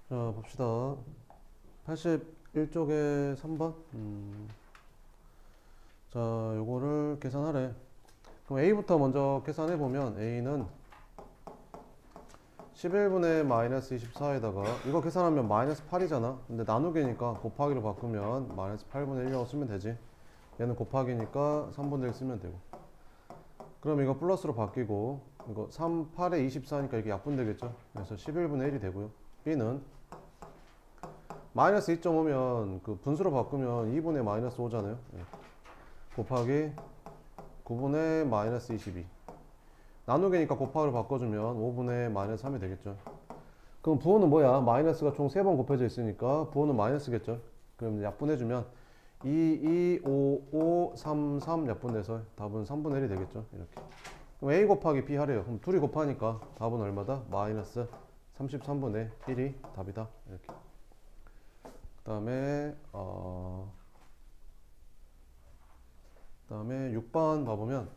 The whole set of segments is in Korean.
자, 봅시다. 81쪽에 3번. 자, 요거를 계산하래. 그럼 A부터 먼저 계산해보면 A는 11분의 마이너스 24에다가 이거 계산하면 마이너스 8이잖아. 근데 나누기니까 곱하기로 바꾸면 마이너스 8분의 1이라고 쓰면 되지. 얘는 곱하기니까 3분의 1 쓰면 되고. 그럼 이거 플러스로 바뀌고 이거 3, 8에 24니까 이렇게 약분되겠죠. 그래서 11분의 1이 되고요. B는 마이너스 2.5면 그 분수로 바꾸면 2분의 마이너스 5잖아요. 곱하기 9분의 마이너스 22. 나누기니까 곱하기로 바꿔주면 5분의 마이너스 3이 되겠죠. 그럼 부호는 뭐야? 마이너스가 총 3번 곱해져 있으니까 부호는 마이너스겠죠. 그럼 약분해주면 2, 2, 5, 5, 3, 3 약분돼서 답은 3분의 1이 되겠죠. 이렇게. 그럼 A 곱하기 B 하래요. 그럼 둘이 곱하니까 답은 얼마다? 마이너스 33분의 1이 답이다. 이렇게. 그다음에 6번 봐보면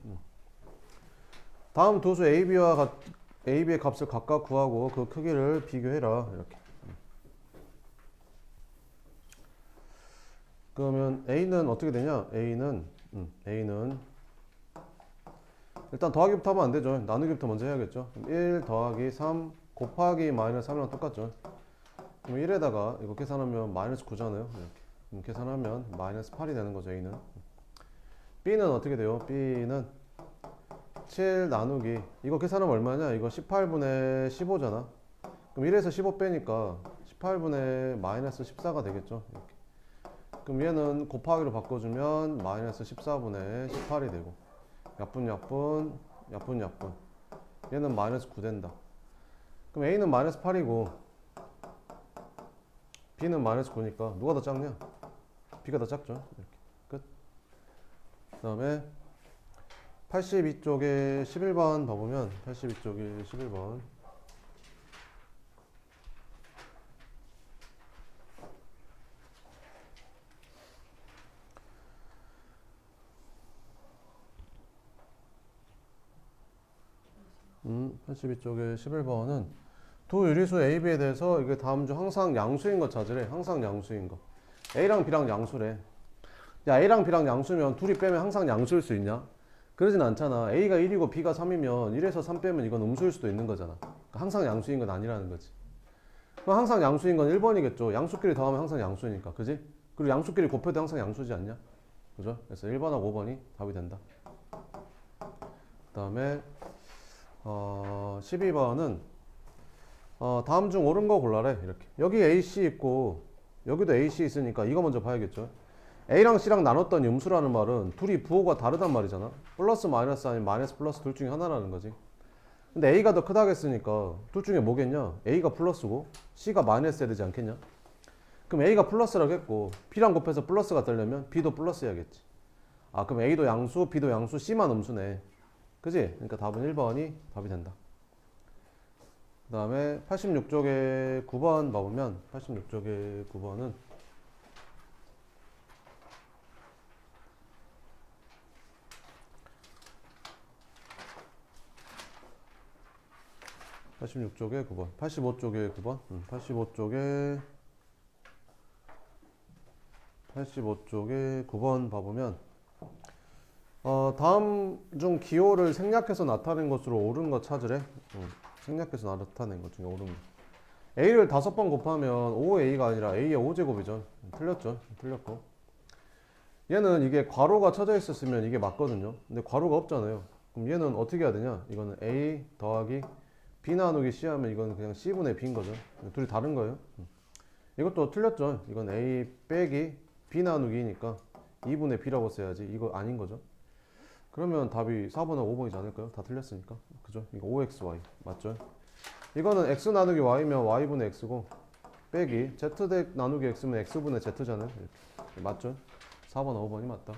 다음 도수 AB의 값을 각각 구하고 그 크기를 비교해라. 이렇게. 그러면 A는 어떻게 되냐? A는 일단 더하기부터 하면 안 되죠. 나누기부터 먼저 해야겠죠. 그럼 1 더하기 3 곱하기 마이너스 3이랑 똑같죠. 그럼 1에다가 이거 계산하면 마이너스 9잖아요. 이렇게. 그럼 계산하면 마이너스 8이 되는 거죠. A는. B는 어떻게 돼요? B는 7 나누기 이거 계산하면 얼마냐? 이거 18분의 15잖아. 그럼 1에서 15 빼니까 18분의 마이너스 14가 되겠죠. 이렇게. 그럼 얘는 곱하기로 바꿔주면 마이너스 14분의 18이 되고 약분 얘는 마이너스 9 된다. 그럼 A는 마이너스 8이고 B는 마이너스 9니까 누가 더 작냐? B가 더 작죠. 이렇게. 끝. 그 다음에 82쪽에 11번 봐보면 82쪽에 11번 82쪽에 11번은 두 유리수 AB에 대해서 이게 다음 중 항상 양수인 거 찾으래. 항상 양수인 거. A랑 B랑 양수래. 야, A랑 B랑 양수면 둘이 빼면 항상 양수일 수 있냐? 그러진 않잖아. A가 1이고 B가 3이면 1에서 3 빼면 이건 음수일 수도 있는 거잖아. 그러니까 항상 양수인 건 아니라는 거지. 그럼 항상 양수인 건 1번이겠죠. 양수끼리 더하면 항상 양수니까. 그지? 그리고 양수끼리 곱해도 항상 양수지 않냐? 그죠? 그래서 1번하고 5번이 답이 된다. 그 다음에 12번은 다음 중 옳은 거 골라래. 이렇게. 여기 AC 있고 여기도 AC 있으니까 이거 먼저 봐야겠죠. A랑 C랑 나눴던 음수라는 말은 둘이 부호가 다르단 말이잖아. 플러스 마이너스 아니면 마이너스 플러스 둘 중에 하나라는 거지. 근데 A가 더 크다겠으니까 둘 중에 뭐겠냐? A가 플러스고 C가 마이너스 해야 되지 않겠냐? 그럼 A가 플러스라고 했고 B랑 곱해서 플러스가 되려면 B도 플러스 해야겠지. 아, 그럼 A도 양수, B도 양수, C만 음수네. 그지? 그러니까 답은 1번이 답이 된다. 그 다음에 86쪽에 9번 봐보면 86쪽에 9번은 86쪽에 9번 85쪽에 9번 85쪽에 9번 봐보면 다음 중 기호를 생략해서 나타낸 것으로 옳은 거 찾으래. 생략해서 나타낸 것 중에 옳은 거. A를 5번 곱하면 5A가 아니라 A의 5제곱이죠. 틀렸죠. 틀렸고. 얘는 이게 괄호가 쳐져 있었으면 이게 맞거든요. 근데 괄호가 없잖아요. 그럼 얘는 어떻게 해야 되냐? 이거는 A 더하기 B 나누기 C 하면 이건 그냥 C분의 B인 거죠. 둘이 다른 거예요. 이것도 틀렸죠. 이건 A 빼기 B 나누기니까 2분의 B라고 써야지. 이거 아닌 거죠. 그러면 답이 4번하고 5번이지 않을까요? 다 틀렸으니까. 그죠? 이거 5xy. 맞죠? 이거는 x 나누기 y면 y분의 x고 빼기 z 나누기 x면 x분의 z잖아요. 이렇게. 맞죠? 4번하고 5번이 맞다.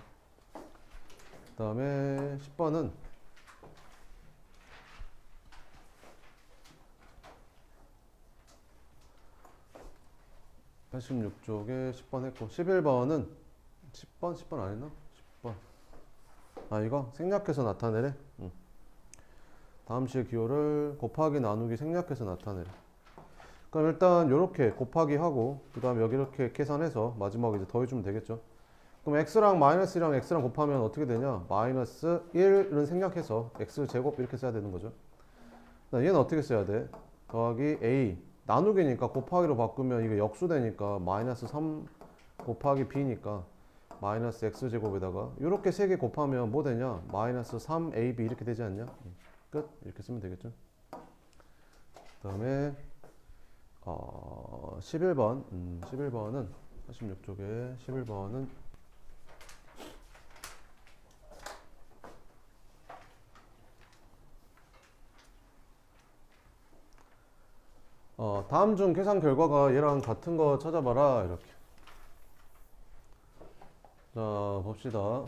그 다음에 10번은 86쪽에 10번 했고 11번은 10번 안 했나? 10번. 아, 이거 생략해서 나타내래. 다음 시의 기호를 곱하기 나누기 생략해서 나타내래. 그럼 일단 이렇게 곱하기 하고 그 다음에 여기 이렇게 계산해서 마지막에 이제 더해주면 되겠죠. 그럼 x랑 마이너스 1이랑 x랑 곱하면 어떻게 되냐? 마이너스 1은 생략해서 x 제곱 이렇게 써야 되는 거죠. 얘는 어떻게 써야 돼? 더하기 a 나누기니까 곱하기로 바꾸면 이게 역수되니까 마이너스 3 곱하기 b니까 마이너스 x제곱에다가 이렇게 세 개 곱하면 뭐 되냐? 마이너스 3ab 이렇게 되지 않냐? 끝. 이렇게 쓰면 되겠죠. 그 다음에 11번 11번은 86쪽에 11번은 다음 중 계산 결과가 얘랑 같은 거 찾아봐라 이렇게. 자 봅시다.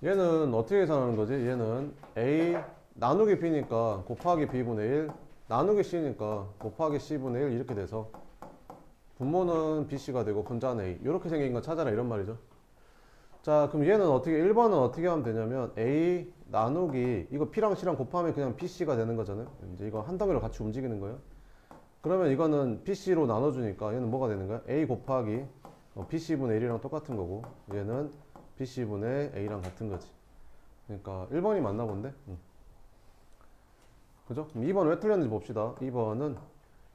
얘는 어떻게 계산하는 거지? 얘는 a 나누기 b니까 곱하기 b분의 1 나누기 c니까 곱하기 c분의 1 이렇게 돼서 분모는 bc가 되고 분자는 a 이렇게 생긴 거 찾아라 이런 말이죠. 자 그럼 얘는 어떻게 1번은 어떻게 하면 되냐면 a 나누기 이거 p랑 c랑 곱하면 그냥 bc가 되는 거잖아요. 이제 이거 한 덩이로 같이 움직이는 거예요. 그러면 이거는 bc로 나눠주니까 얘는 뭐가 되는 거야? a 곱하기 bc분의 1이랑 똑같은 거고 얘는 bc분의 a랑 같은 거지. 그러니까 1번이 맞나 본데? 그죠? 그럼 2번 왜 틀렸는지 봅시다. 2번은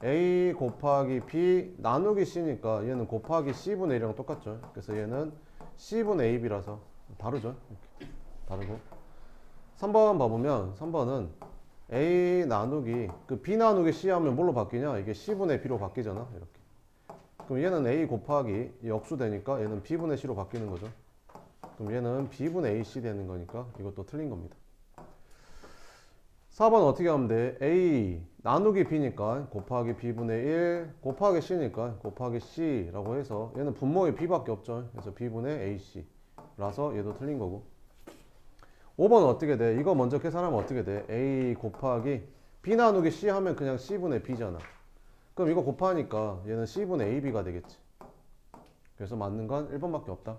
a 곱하기 b 나누기 c니까 얘는 곱하기 c분의 1이랑 똑같죠. 그래서 얘는 c분의 ab라서 다르죠. 이렇게 다르고 3번 봐보면 3번은 a 나누기 그 b 나누기 c 하면 뭘로 바뀌냐? 이게 c분의 b로 바뀌잖아. 이렇게. 그럼 얘는 a 곱하기 역수되니까 얘는 b분의 c로 바뀌는 거죠. 그럼 얘는 b분의 ac 되는 거니까 이것도 틀린 겁니다. 4번 어떻게 하면 돼? a 나누기 b니까 곱하기 b분의 1 곱하기 c니까 곱하기 c라고 해서 얘는 분모의 b밖에 없죠. 그래서 b분의 ac 라서 얘도 틀린 거고 5번은 어떻게 돼? 이거 먼저 계산하면 어떻게 돼? a 곱하기 b 나누기 c 하면 그냥 c분의 b잖아. 그럼 이거 곱하니까 얘는 c분의 ab가 되겠지. 그래서 맞는 건 1번밖에 없다.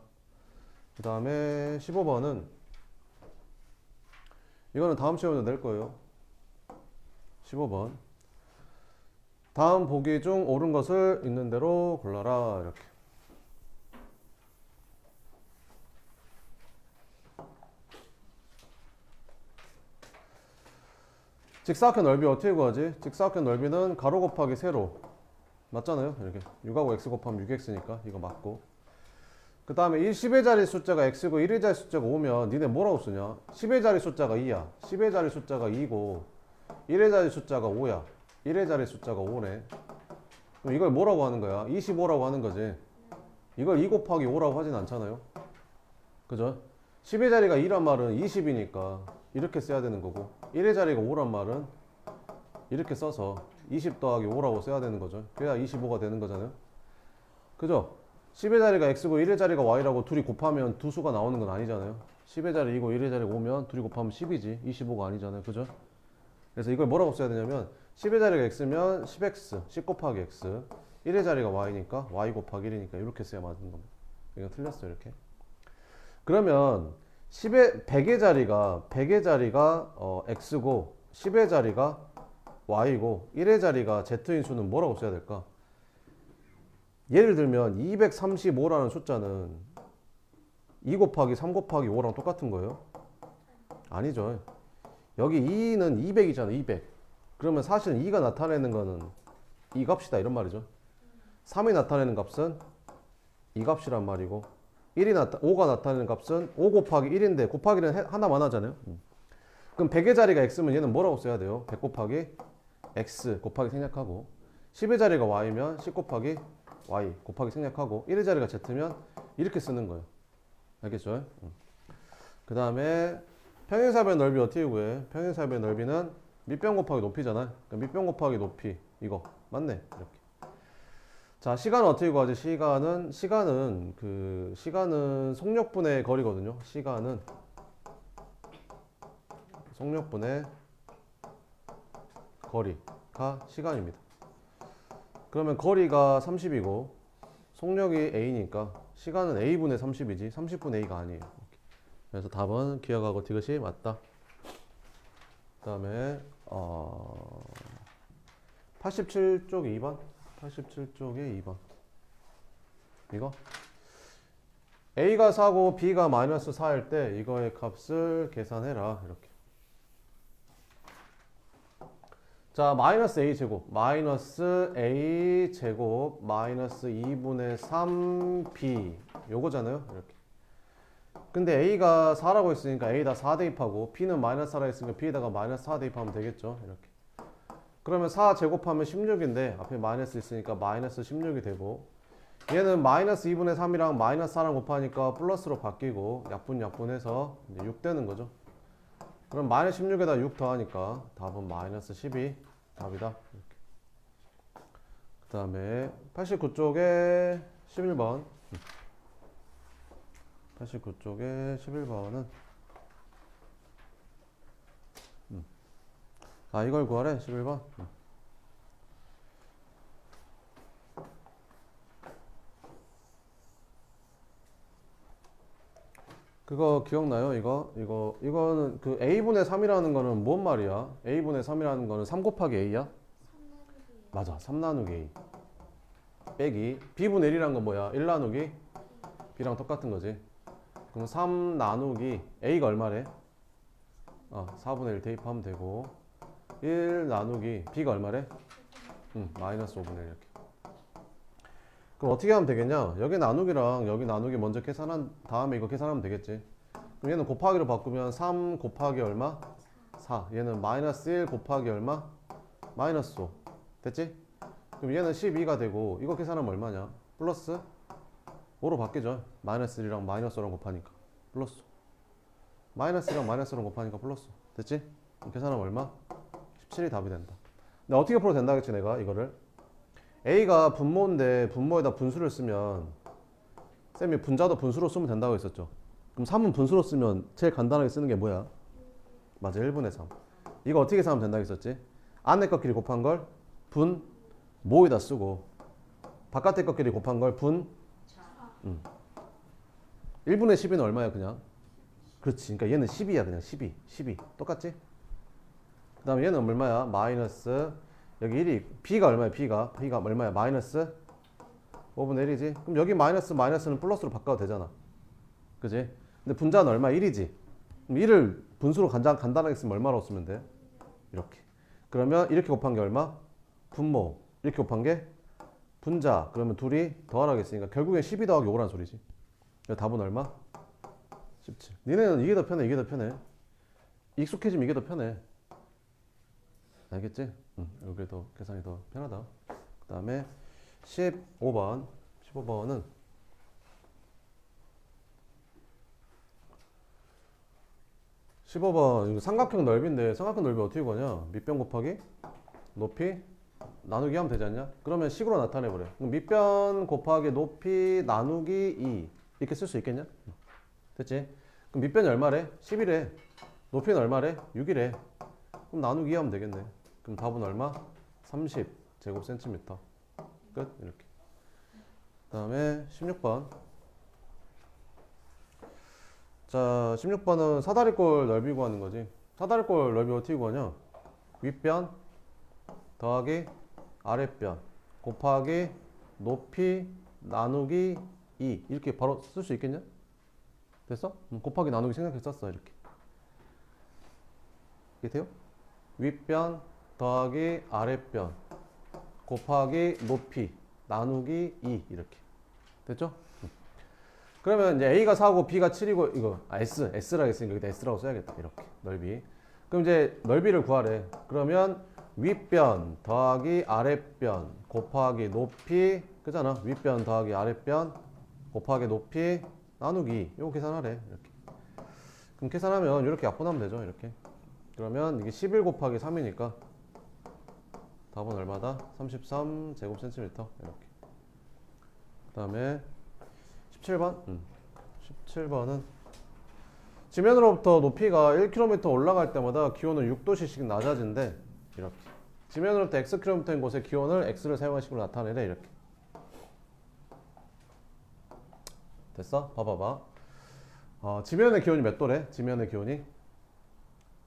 그 다음에 15번은 이거는 다음 시험에도 낼 거예요. 15번 다음 보기 중 옳은 것을 있는 대로 골라라 이렇게. 직사각형 넓이 어떻게 구하지? 직사각형 넓이는 가로 곱하기 세로 맞잖아요. 이렇게 6하고 x 곱하면 6x니까 이거 맞고 그 다음에 10의 자리 숫자가 x고 1의 자리 숫자가 5면 니네 뭐라고 쓰냐? 10의 자리 숫자가 2야 10의 자리 숫자가 2고 1의 자리 숫자가 5야 1의 자리 숫자가 5네. 그럼 이걸 뭐라고 하는 거야? 25라고 하는 거지. 이걸 2 곱하기 5라고 하진 않잖아요. 그죠? 10의 자리가 2란 말은 20이니까 이렇게 써야 되는 거고 1의 자리가 5란 말은 이렇게 써서 20 더하기 5라고 써야 되는 거죠. 그래야 25가 되는 거잖아요. 그죠? 10의 자리가 x고 1의 자리가 y라고 둘이 곱하면 두 수가 나오는 건 아니잖아요. 10의 자리 2고 1의 자리가 5면 둘이 곱하면 10이지 25가 아니잖아요. 그죠? 그래서 이걸 뭐라고 써야 되냐면 10의 자리가 x면 10x 10 곱하기 x 1의 자리가 y니까 y 곱하기 1이니까 이렇게 써야 맞는 겁니다. 이거 틀렸어요. 이렇게. 그러면 100의 자리가 x고 10의 자리가 y고 1의 자리가 z인 수는 뭐라고 써야 될까? 예를 들면 235라는 숫자는 2 곱하기 3 곱하기 5랑 똑같은 거예요? 아니죠. 여기 2는 200이잖아. 200. 그러면 사실은 2가 나타내는 거는 이 값이다 이런 말이죠. 3이 나타내는 값은 이 값이란 말이고 5가 나타내는 값은 5 곱하기 1인데 곱하기는 하나만 하잖아요. 그럼 100의 자리가 x면 얘는 뭐라고 써야 돼요? 100 곱하기 x 곱하기 생략하고 10의 자리가 y면 10 곱하기 y 곱하기 생략하고 1의 자리가 z면 이렇게 쓰는 거예요. 알겠죠? 그 다음에 평행사변 넓이 어떻게 구해? 평행사변 넓이는 밑변 곱하기 높이잖아. 그러니까 밑변 곱하기 높이 이거 맞네. 이렇게. 자 시간은 어떻게 구하지? 시간은 속력분의 거리거든요. 시간은 속력분의 거리가 시간입니다. 그러면 거리가 30이고 속력이 a니까 시간은 a분의 30이지 30분의 a가 아니에요. 그래서 답은 기억하고 디귿이 맞다. 그 다음에 87쪽에 2번. 87쪽에 2번. 이거 A가 4고 B가 마이너스 4일 때 이거의 값을 계산해라. 이렇게. 자, 마이너스 A제곱. 마이너스 A제곱 마이너스 2분의 3B. 요거잖아요. 이렇게. 근데 A가 4라고 했으니까 A에다 4 대입하고 B는 마이너스 4라 했으니까 B에다가 마이너스 4 대입하면 되겠죠. 이렇게. 그러면 4 제곱하면 16인데 앞에 마이너스 있으니까 마이너스 16이 되고 얘는 마이너스 2분의 3이랑 마이너스 4랑 곱하니까 플러스로 바뀌고 약분해서 이제 6 되는 거죠. 그럼 마이너스 16에다 6 더하니까 답은 마이너스 12 답이다. 이렇게. 그 다음에 89쪽에 11번 89쪽에 11번은 아 이걸 구하래 11번 그거 기억나요? 이거는 그 A분의 3이라는 거는 뭔 말이야? A분의 3이라는 거는 3 곱하기 A야? 맞아 3 나누기 A 빼기 B분의 1이란 건 뭐야? 1 나누기 B랑 똑같은 거지. 그럼 3 나누기 A가 얼마래? 4분의 1 대입하면 되고 1 나누기 B가 얼마래? 마이너스 5분의 1 이렇게. 그럼 어떻게 하면 되겠냐? 여기 나누기랑 여기 나누기 먼저 계산한 다음에 이거 계산하면 되겠지. 그럼 얘는 곱하기로 바꾸면 3 곱하기 얼마? 4. 얘는 마이너스 1 곱하기 얼마? 마이너스 5. 됐지? 그럼 얘는 12가 되고 이거 계산하면 얼마냐? 플러스 5로 바뀌죠. 마이너스 1이랑 마이너스 5랑 곱하니까 플러스 마이너스 1이랑 마이너스 5랑 곱하니까 플러스 됐지? 그럼 계산하면 얼마? 17이 답이 된다. 근데 어떻게 풀어도 된다 했지 내가 이거를 A가 분모인데 분모에다 분수를 쓰면 쌤이 분자도 분수로 쓰면 된다고 했었죠. 그럼 3은 분수로 쓰면 제일 간단하게 쓰는 게 뭐야? 맞아 1분의 3. 이거 어떻게 계산하면 된다고 했었지? 안에 것끼리 곱한 걸 분모에다 쓰고 바깥에 것끼리 곱한 걸 1분의 10은 얼마야 그냥? 그렇지. 그러니까 얘는 10이야 그냥 12 똑같지? 그 다음에 얘는 얼마야? 마이너스 여기 1이 B가 얼마야? B가 얼마야? 마이너스 5분의 1이지? 그럼 여기 마이너스는 플러스로 바꿔도 되잖아. 그지? 근데 분자는 얼마? 1이지? 그럼 1을 분수로 간단하게 쓰면 얼마라고 쓰면 돼? 이렇게. 그러면 이렇게 곱한 게 얼마? 분모. 이렇게 곱한 게 분자. 그러면 둘이 더하라고 했으니까 결국엔 12 더하기 5란 소리지. 답은 얼마? 17. 니네는 이게 더 편해. 이게 더 편해. 익숙해지면 이게 더 편해. 알겠지? 여기 더 계산이 더 편하다. 그 다음에 15번은 15번 이거 삼각형 넓이인데 삼각형 넓이 어떻게 구하냐? 밑변 곱하기 높이 나누기 하면 되지 않냐? 그러면 식으로 나타내버려. 그럼 밑변 곱하기 높이 나누기 2 이렇게 쓸 수 있겠냐? 됐지? 그럼 밑변이 얼마래? 10이래. 높이는 얼마래? 6이래. 그럼 나누기 하면 되겠네. 그럼 답은 얼마? 30 제곱센티미터. 끝. 이렇게. 그 다음에 16번. 자, 16번은 사다리꼴 넓이 구하는 거지. 사다리꼴 넓이 어떻게 구하냐? 윗변 더하기 아랫변 곱하기 높이 나누기 2 이렇게 바로 쓸 수 있겠냐? 됐어? 곱하기 나누기 생각해서 썼어. 이렇게. 이게 돼요? 윗변 더하기 아랫변 곱하기 높이 나누기 2 이렇게. 됐죠? 그러면 이제 A가 4고 B가 7이고 이거 S라고 했으니까 여기다 S라고 써야겠다. 이렇게 넓이. 그럼 이제 넓이를 구하래. 그러면 윗변 더하기 아랫변 곱하기 높이 그잖아. 윗변 더하기 아랫변 곱하기 높이 나누기 이거 계산하래. 이렇게. 그럼 계산하면 이렇게 약분하면 되죠. 이렇게. 그러면 이게 11 곱하기 3이니까 답은 얼마다? 33 제곱센티미터. 이렇게. 그 다음에 17번? 17번은 지면으로부터 높이가 1km 올라갈 때마다 기온은 6도씨씩 낮아진대. 이렇게. 지면으로부터 xkm인 곳의 기온을 x를 사용한 식으로 나타내래. 이렇게. 됐어? 봐봐봐. 지면의 기온이 몇 도래? 지면의 기온이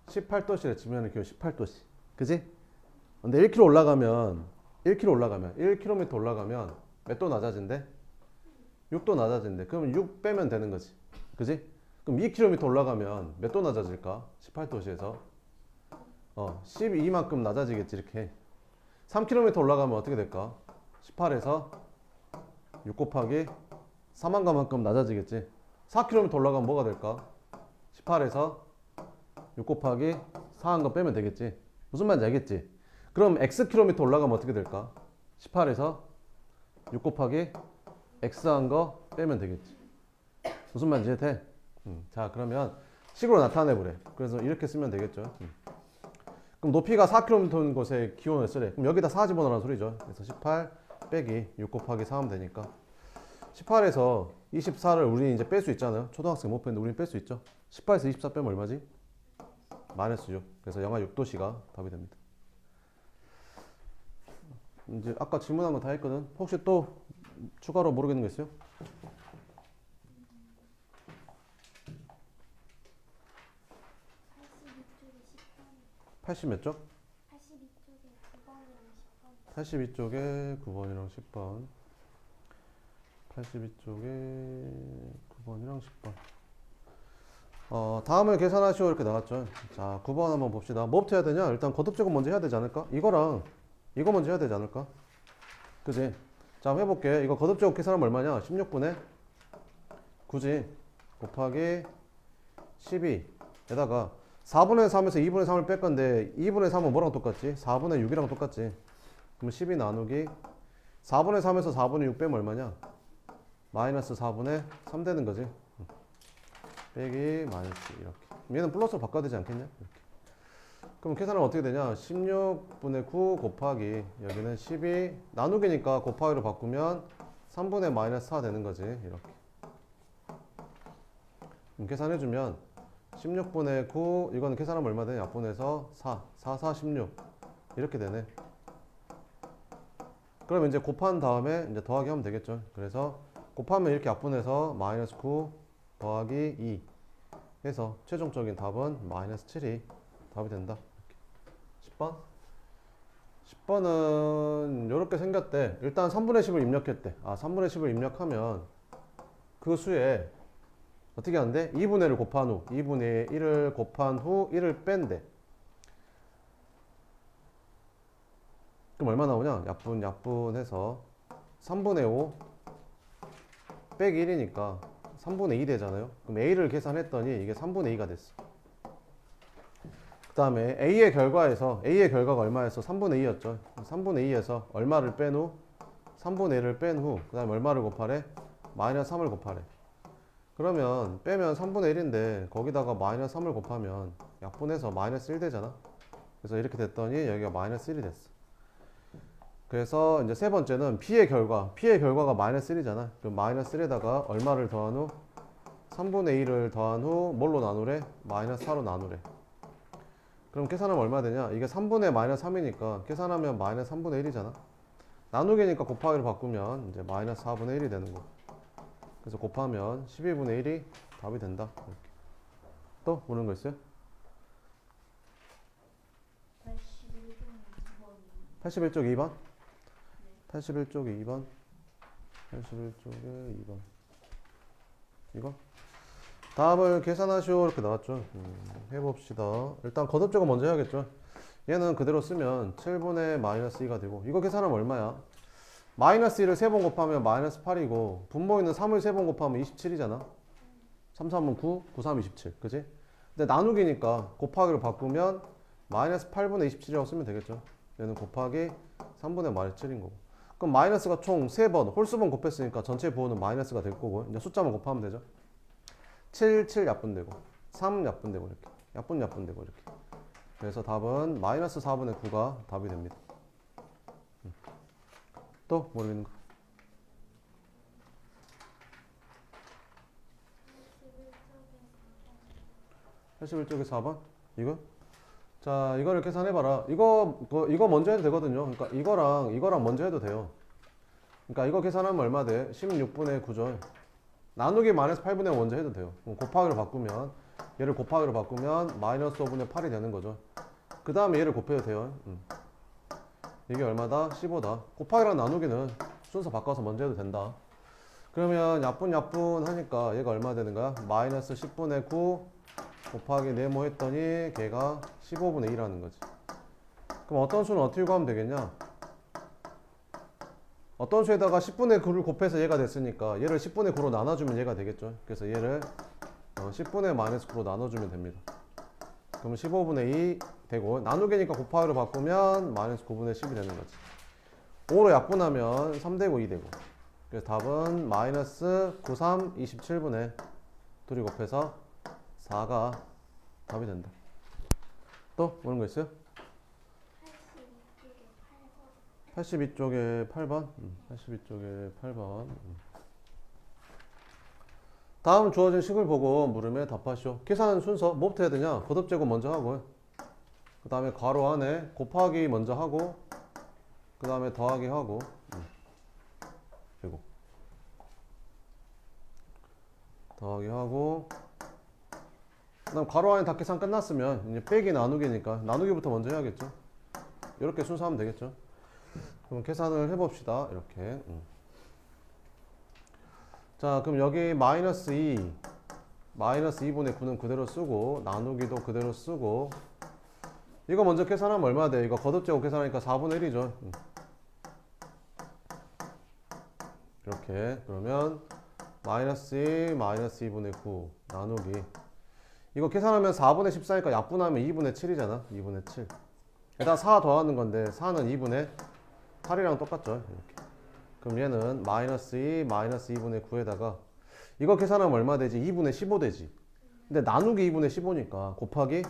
18도씨래. 지면의 기온 18도씨. 그지? 근데 1km 올라가면 1km 올라가면 몇 도 낮아진대? 6도 낮아진대. 그럼 6 빼면 되는 거지. 그지? 그럼 2km 올라가면 몇 도 낮아질까? 18도시에서 12만큼 낮아지겠지. 이렇게 3km 올라가면 어떻게 될까? 18에서 6 곱하기 4만가만큼 낮아지겠지. 4km 올라가면 뭐가 될까? 18에서 6 곱하기 4한 거 빼면 되겠지. 무슨 말인지 알겠지? 그럼 xkm 올라가면 어떻게 될까? 18에서 6 곱하기 x한 거 빼면 되겠지. 무슨 말인지 돼? 자, 그러면 식으로 나타내보래. 그래서 이렇게 쓰면 되겠죠. 그럼 높이가 4km인 곳에 기온을 쓰래. 그럼 여기다 4 집어넣으라는 소리죠. 그래서 18 빼기 6 곱하기 4 하면 되니까 18에서 24를 우리 이제 뺄 수 있잖아요. 초등학생 못 빼는데 우리는 뺄 수 있죠. 18에서 24 빼면 얼마지? 마이너스 6. 그래서 영하 6도씨가 답이 됩니다. 이제 아까 질문한 거 다 했거든. 혹시 또 추가로 모르겠는 거 있어요? 80 몇 쪽? 82쪽에 9번이랑 10번. 82쪽에 9번이랑 10번. 다음을 계산하시오 이렇게 나왔죠. 자, 9번 한번 봅시다. 뭐부터 해야 되냐? 일단 거듭제곱 먼저 해야 되지 않을까? 이거랑 이거 먼저 해야 되지 않을까? 그지? 자, 한번 해볼게. 이거 거듭제곱 계산하면 얼마냐? 16분의 9지 곱하기 12에다가 4분의 3에서 2분의 3을 뺄 건데 2분의 3은 뭐랑 똑같지? 4분의 6이랑 똑같지. 그럼 12 나누기 4분의 3에서 4분의 6 빼면 얼마냐? 마이너스 4분의 3 되는 거지. 빼기 마이너스 이렇게. 얘는 플러스로 바꿔야 되지 않겠냐? 이렇게. 그럼 계산은 어떻게 되냐? 16분의 9 곱하기 여기는 12 나누기니까 곱하기로 바꾸면 3분의 마이너스 4 되는 거지. 이렇게. 그럼 계산해주면 16분의 9 이거는 계산하면 얼마 되냐? 약분해서 4 16 이렇게 되네. 그럼 이제 곱한 다음에 이제 더하기 하면 되겠죠. 그래서 곱하면 이렇게 약분해서 마이너스 9 더하기 2 해서 최종적인 답은 마이너스 7이 답이 된다. 이렇게. 10번? 10번은 이렇게 생겼대. 일단 3분의 10을 입력했대. 3분의 10을 입력하면 그 수에 어떻게 하는데? 2분의 1을 곱한 후 2분의 1을 곱한 후 1을 뺀대. 그럼 얼마 나오냐? 약분해서 3분의 5 빼기 1이니까 3분의 2 되잖아요. 그럼 A를 계산했더니 이게 3분의 2가 됐어. 그 다음에 A의 결과가 얼마였어? 3분의 2였죠. 3분의 2에서 얼마를 뺀 후? 3분의 1을 뺀 후, 그 다음에 얼마를 곱하래? 마이너스 3을 곱하래. 그러면 빼면 3분의 1인데 거기다가 마이너스 3을 곱하면 약분해서 마이너스 1 되잖아. 그래서 이렇게 됐더니 여기가 마이너스 1이 됐어. 그래서 이제 세 번째는 B의 결과가 마이너스 1이잖아. 그럼 마이너스 1에다가 얼마를 더한 후? 3분의 2를 더한 후 뭘로 나누래? 마이너스 4로 나누래. 그럼 계산하면 얼마 되냐? 이게 3분의 마이너스 3이니까 계산하면 마이너스 3분의 1이잖아. 나누기니까 곱하기로 바꾸면 이제 마이너스 4분의 1이 되는 거. 그래서 곱하면 12분의 1이 답이 된다. 이렇게. 또 모르는 거 있어요? 81쪽 2번? 81쪽에 2번. 81쪽에 2번. 이거? 답을 계산하시오. 이렇게 나왔죠. 해봅시다. 일단 거듭제곱 먼저 해야겠죠. 얘는 그대로 쓰면 7분의 마이너스 2가 되고, 이거 계산하면 얼마야? 마이너스 1을 3번 곱하면 마이너스 8이고, 분모 있는 3을 3번 곱하면 27이잖아. 3, 3은 9, 9, 3, 27. 그지? 근데 나누기니까 곱하기로 바꾸면 마이너스 8분의 27이라고 쓰면 되겠죠. 얘는 곱하기 3분의 마이너스 7인 거고. 그럼 마이너스가 총 3번, 홀수번 곱했으니까 전체 부호는 마이너스가 될 거고, 이제 숫자만 곱하면 되죠. 7, 7 약분되고, 3 약분되고, 이렇게. 약분되고, 이렇게. 그래서 답은 마이너스 4분의 9가 답이 됩니다. 또 모르겠는 거. 81쪽에 4번? 이거? 자, 이거를 계산해봐라. 이거 먼저 해도 되거든요. 그러니까 이거랑 먼저 해도 돼요. 그러니까 이거 계산하면 얼마 돼? 16분의 9죠. 나누기 마이너스 8분의 5 먼저 해도 돼요. 그럼 곱하기로 바꾸면, 얘를 곱하기로 바꾸면 마이너스 5분의 8이 되는 거죠. 그 다음에 얘를 곱해도 돼요. 이게 얼마다? 15다. 곱하기랑 나누기는 순서 바꿔서 먼저 해도 된다. 그러면 약분 하니까 얘가 얼마 되는 거야? 마이너스 10분의 9 곱하기 네모 했더니 걔가 15분의 1하는 거지. 그럼 어떤 수는 어떻게 구하면 되겠냐? 어떤 수에다가 10분의 9를 곱해서 얘가 됐으니까 얘를 10분의 9로 나눠주면 얘가 되겠죠. 그래서 얘를 10분의 마이너스 9로 나눠주면 됩니다. 그러면 15분의 2 되고 나누기니까 곱하기로 바꾸면 마이너스 9분의 10이 되는 거지. 5로 약분하면 3 되고 2 되고. 그래서 답은 마이너스 93 27분의 둘이 곱해서 4가 답이 된다. 또 모르는 거 있어요? 82쪽에 8번. 82쪽에 8번. 다음 주어진 식을 보고 물음에 답하시오. 계산 순서 뭐부터 해야 되냐? 거듭제곱 먼저 하고, 그 다음에 괄호 안에 곱하기 먼저 하고, 그 다음에 더하기 하고, 제곱 더하기 하고, 그 다음 괄호 안에 다 계산 끝났으면 이제 빼기 나누기니까 나누기부터 먼저 해야겠죠. 이렇게 순서하면 되겠죠. 그럼 계산을 해봅시다. 이렇게. 자, 그럼 여기 마이너스 2, 마이너스 2분의 9는 그대로 쓰고, 나누기도 그대로 쓰고, 이거 먼저 계산하면 얼마 돼? 이거 거듭제곱 계산하니까 4분의 1이죠. 이렇게. 그러면 마이너스 2, 마이너스 2분의 9 나누기. 이거 계산하면 4분의 14니까 약분하면 2분의 7이잖아. 2분의 7. 여기다 4 더하는 건데 4는 2분의 8이랑 똑같죠. 이렇게. 그럼 얘는 마이너스 2, 마이너스 2분의 9에다가 이거 계산하면 얼마 되지? 2분의 15 되지. 근데 나누기 2분의 15니까 곱하기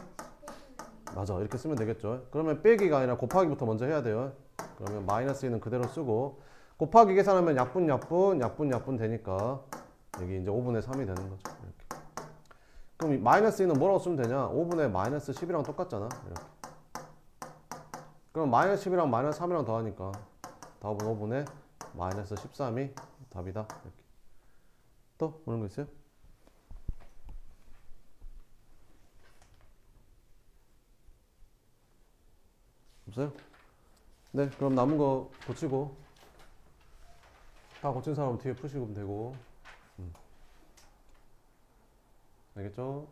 맞아. 이렇게 쓰면 되겠죠. 그러면 빼기가 아니라 곱하기부터 먼저 해야 돼요. 그러면 마이너스 2는 그대로 쓰고 곱하기 계산하면 약분 되니까 여기 이제 5분의 3이 되는 거죠. 이렇게. 그럼 마이너스 2는 뭐라고 쓰면 되냐? 5분의 마이너스 10이랑 똑같잖아. 이렇게. 그럼 마이너스 10이랑 마이너스 3이랑 더하니까 답은 5분의 마이너스 13이 답이다. 이렇게. 또 모르는 거 있어요? 없어요? 네, 그럼 남은 거 고치고 다 고친 사람은 뒤에 푸시면 되고 알겠죠?